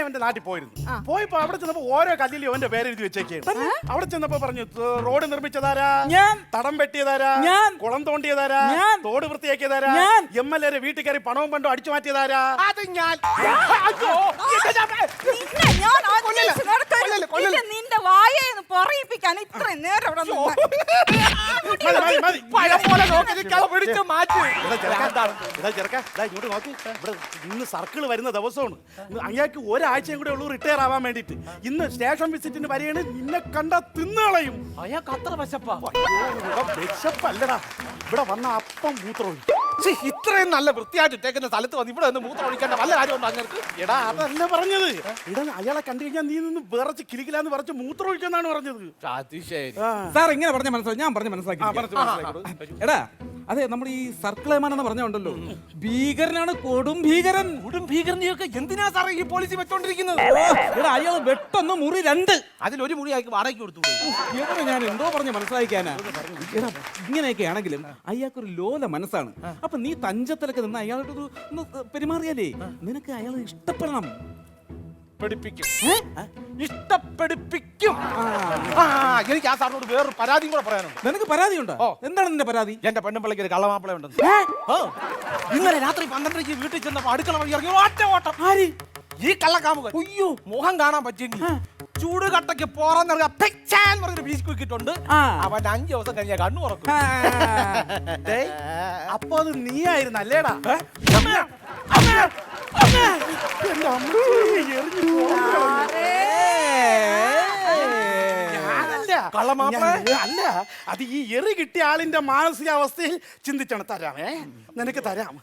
അവന്റെ നാട്ടിൽ പോയിരുന്നു. പോയപ്പോ അവിടെ ചെന്നപ്പോ ഓരോ കല്ലിലും അവന്റെ പേരെഴുതി വെച്ചേക്കാണ്. അവിടെ ചെന്നപ്പോ പറഞ്ഞു റോഡ് നിർമ്മിച്ചതാരാ, തടം വെട്ടിയതാരാ, കുളം തോണ്ടിയതാരാ, തോട് വൃത്തിയാക്കിയതാരാ, MLA വീട്ടിൽ കയറി പണവും പണ്ടും അടിച്ചു മാറ്റിയതാരാ. അത് ഞാൻ. നിന്റെ വായെന്ന് പറയിപ്പിക്കാൻ ഇത്രയും നേരം അവിടെ ഇങ്ങോട്ട് നോക്കി. ഇവിടെ ഇന്ന് സർക്കിൾ വരുന്ന ദിവസമാണ്. അയാൾക്ക് ഒരാഴ്ചയും കൂടെ ഉള്ളൂ റിട്ടയർ ആവാൻ വേണ്ടിട്ട്. ഇന്ന് സ്റ്റേഷൻ വിസിറ്റിന് വരികയാണ്. നിന്നെ കണ്ട തിന്നുകളയും. അയാൾക്ക് അത്ര വിശപ്പാ? വിശപ്പല്ലടാ, ഇവിടെ വന്ന അപ്പം മൂത്രം. ഇത്രയും നല്ല വൃത്തിയായിട്ട് ഇട്ടേക്കുന്ന സ്ഥലത്ത് വന്ന് ഇവിടെ നിന്ന് മൂത്രം ഒഴിക്കേണ്ട വല്ല കാര്യമുണ്ടോ അങ്ങനക്ക്? എടാ അതല്ല പറഞ്ഞത്. ഇടാ അയാളെ കണ്ടു കഴിഞ്ഞാൽ നീ നിന്ന് വിറച്ച് കിലിക്കിലാന്ന് വിറച്ച് മൂത്രം ഒഴിക്കാന്നാണ് പറഞ്ഞത്. സാർ ഇങ്ങനെ പറഞ്ഞ മനസ്സിലാക്കി, ഞാൻ പറഞ്ഞ മനസ്സിലാക്കി. എടാ അതെ, നമ്മൾ ഈ സർക്കിളേമാൻ എന്ന് പറഞ്ഞുണ്ടല്ലോ, ഭീകരനാണ്, കൊടും ഭീകരൻ. കൊടും ഭീകരനെയൊക്കെ എന്തിനാ സാറേ ഈ പോലീസ് വെച്ചോണ്ടിരിക്കുന്നത്? എടാ അയാൾ വെട്ടൊന്ന് മുറി 2, അതിലൊരു മുറി അയാൾക്ക് വാടകയ്ക്ക് കൊടുത്തു. എവിടെ ഞാൻ എന്തോ പറഞ്ഞ് മനസ്സിലാക്കാനാ. എടാ ഇങ്ങനെയൊക്കെ ആണെങ്കിലും അയാൾക്കൊരു ലോല മനസ്സാണ്. അപ്പൊ നീ തഞ്ചത്തിലൊക്കെ നിന്ന് അയാളോട് പെരുമാറിയാലേ നിനക്ക് അയാൾ ഇഷ്ടപ്പെടണം. ഇഷ്ടപ്പെടുപ്പിക്കും. എനിക്ക് ആ സാറിനോട് വേറൊരു പരാതിയും കൂടെ പറയാനുണ്ട്. നിനക്ക് പരാതിയുണ്ടോ? എന്താണ് നിന്റെ പരാതി? എന്റെ പെണ്ണുപിള്ളക്ക് ഒരു കള്ളമാപ്പിള ഉണ്ടെന്ന്. ഇന്നലെ രാത്രി 12:00 വീട്ടിൽ ചെന്നപ്പോ അടുക്കള വഴി ഇറങ്ങി ഒറ്റ ഓട്ടം. ആര്? ഈ കള്ളക്കാമുകൻ. അയ്യോ, മുഖം കാണാൻ പറ്റിയെങ്കിൽ ചൂട് കട്ടയ്ക്ക് പറഞ്ഞൊരു ബീച്ച് കുക്കിട്ടുണ്ട്. അവൻ 5 ദിവസം കഴിഞ്ഞ കണ്ണു തുറക്കും. അപ്പൊ അത് നീയായിരുന്നു അല്ലേടാ? അല്ല, അത് ഈ എറി കിട്ടിയ ആളിന്റെ മാനസികാവസ്ഥയിൽ ചിന്തിച്ചാണ്. തരാമേ, നിനക്ക് തരാം.